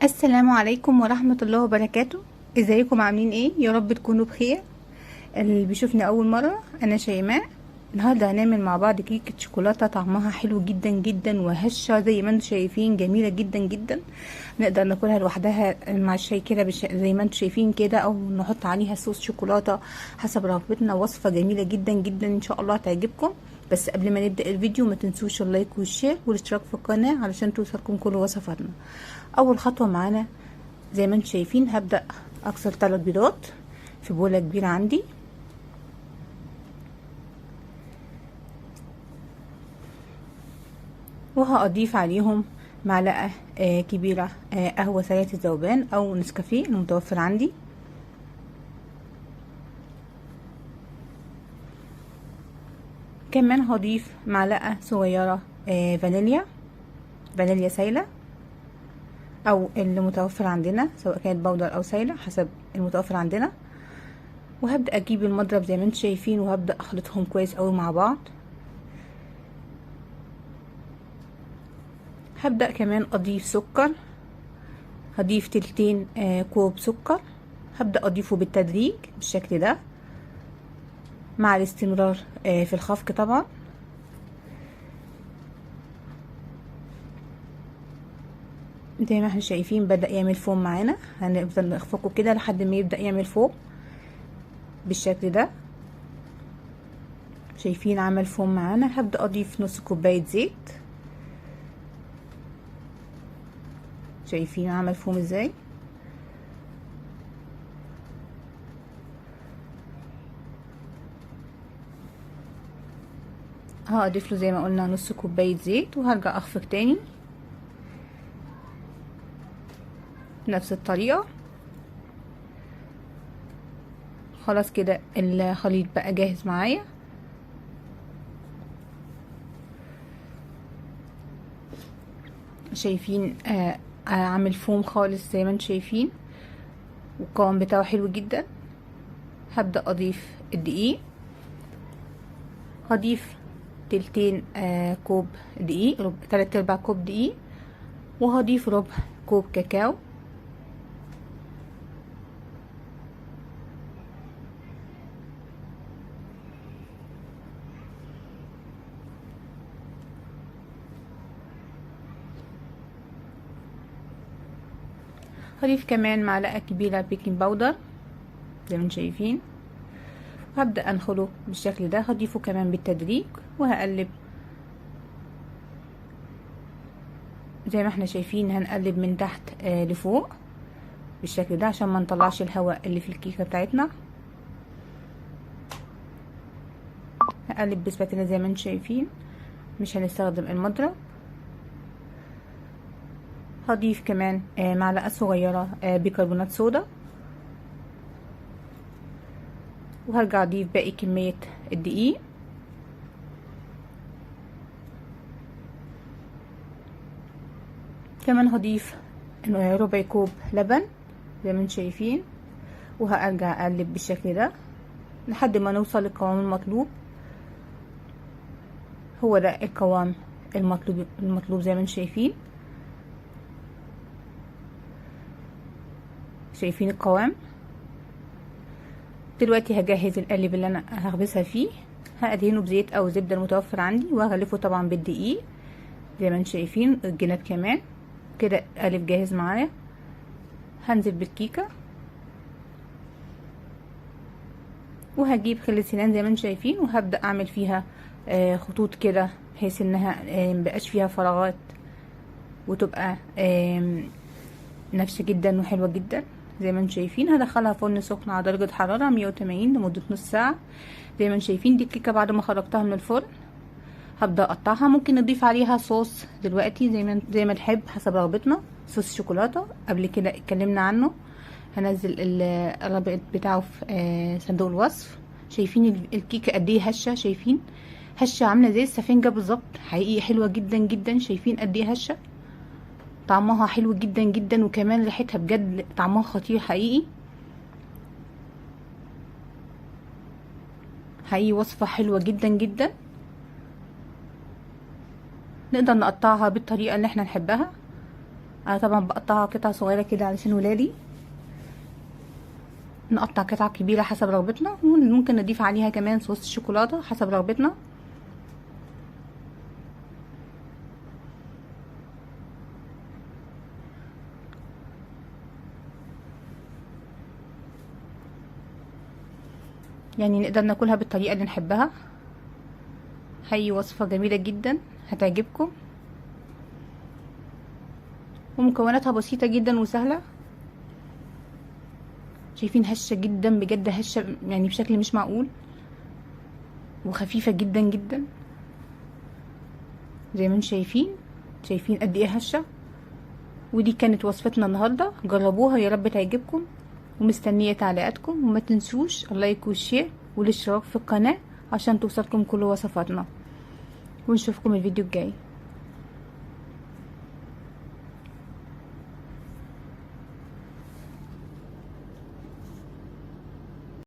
السلام عليكم ورحمة الله وبركاته. ازيكم عاملين ايه؟ يا رب تكونوا بخير. اللي بيشوفني اول مرة، انا شيماء. النهاردة هنعمل مع بعض كيكة شوكولاتة طعمها حلو جدا جدا وهشة زي ما انتم شايفين، جميلة جدا جدا. نقدر ناكلها لوحدها مع الشاي كده زي ما انتم شايفين كده، او نحط عليها صوص شوكولاتة حسب رغبتنا. وصفة جميلة جدا جدا، ان شاء الله تعجبكم. بس قبل ما نبدأ الفيديو ما تنسوش اللايك والشير والاشتراك في القناة علشان توصلكم كل وصفاتنا. اول خطوة معانا زي ما انتم شايفين، هبدأ اكسر 3 بيضات في بولة كبيرة عندي، وهأضيف عليهم معلقة كبيرة قهوة سريعة الذوبان او نسكافيه المتوفر عندي. كمان هضيف معلقة صغيرة فانيليا سايلة او اللي متوفر عندنا، سواء كانت بودر او سايلة حسب المتوفر عندنا. وهبدأ اجيب المضرب زي ما انتم شايفين وهبدأ اخلطهم كويس قوي مع بعض. هبدأ كمان اضيف سكر، هضيف تلتين كوب سكر. هبدأ اضيفه بالتدريج بالشكل ده مع الاستمرار في الخفق طبعا. زي ما احنا شايفين بدأ يعمل فوم معانا، هنفضل نخفقه كده لحد ما يبدأ يعمل فوم بالشكل ده. شايفين عمل فوم معانا. هبدأ اضيف نص كوباية زيت. شايفين عمل فوم ازاي. هضيف له زي ما قلنا نص كوباية زيت وهرجع اخفق تاني نفس الطريقة. خلاص كده الخليط بقى جاهز معايا. شايفين عامل فوم خالص زي ما انتم شايفين، والقوام بتاعه حلو جدا. هبدأ اضيف الدقيق. هضيف تلتين كوب دقيق، 3/4 كوب دقيق. وهضيف ربع كوب كاكاو. هضيف كمان معلقة كبيرة بيكنج باودر زي ما انتم شايفين، وهبدأ انخله بالشكل ده. هضيفه كمان بالتدريج وهقلب زي ما احنا شايفين. هنقلب من تحت لفوق بالشكل ده عشان ما نطلعش الهواء اللي في الكيكة بتاعتنا. هقلب بسباتيلا زي ما انتم شايفين، مش هنستخدم المضرب. هضيف كمان معلقة صغيرة بيكربونات صودا، وهرجع اضيف باقي كمية الدقيق. كمان هضيف ربع كوب لبن زي ما انتم شايفين، وهرجع اقلب بالشكل ده لحد ما نوصل للقوام المطلوب. هو ده القوام المطلوب زي ما انتم شايفين. شايفين القوام. دلوقتي هجهز القالب اللي انا هخبزها فيه. هادهنه بزيت او زبده المتوفر عندي، وهغلفه طبعا بالدقيق زي ما انتم شايفين الجناب كمان. كده قالب جاهز معايا. هنزل بالكيكه وهجيب خل سنان زي ما انتم شايفين، وهبدا اعمل فيها خطوط كده بحيث انها مبقاش فيها فراغات، وتبقى نافشه جدا وحلوه جدا زي ما انتم شايفين. هدخلها فرن سخن على درجه حراره 180 لمده نص ساعه. زي ما انتم شايفين دي الكيكه بعد ما خرجتها من الفرن. هبدا اقطعها. ممكن نضيف عليها صوص دلوقتي زي ما نحب حسب رغبتنا. صوص شوكولاته قبل كده اتكلمنا عنه، هنزل الرابط بتاعه في صندوق الوصف. شايفين الكيكه قد ايه هشه، شايفين هشه عامله زي السفنجه بالظبط، حقيقي حلوه جدا جدا. شايفين قد ايه هشه، طعمها حلو جدا جدا، وكمان ريحتها بجد طعمها خطير حقيقي. حقيقي وصفة حلوة جدا جدا. نقدر نقطعها بالطريقة اللي احنا نحبها. انا طبعا بقطعها قطع صغيره كده علشان ولادي. نقطع قطع كبيره حسب رغبتنا، وممكن نضيف عليها كمان صوص الشوكولاته حسب رغبتنا. يعني نقدر ناكلها بالطريقه اللي نحبها. هي وصفه جميله جدا هتعجبكم، ومكوناتها بسيطه جدا وسهله. شايفين هشه جدا بجد، هشه يعني بشكل مش معقول، وخفيفه جدا جدا زي ما انتم شايفين قد ايه هشه. ودي كانت وصفتنا النهارده، جربوها يا رب تعجبكم، ومستنيه تعليقاتكم. وما تنسوش اللايك والشير والاشتراك في القناه عشان توصلكم كل وصفاتنا، ونشوفكم الفيديو الجاي.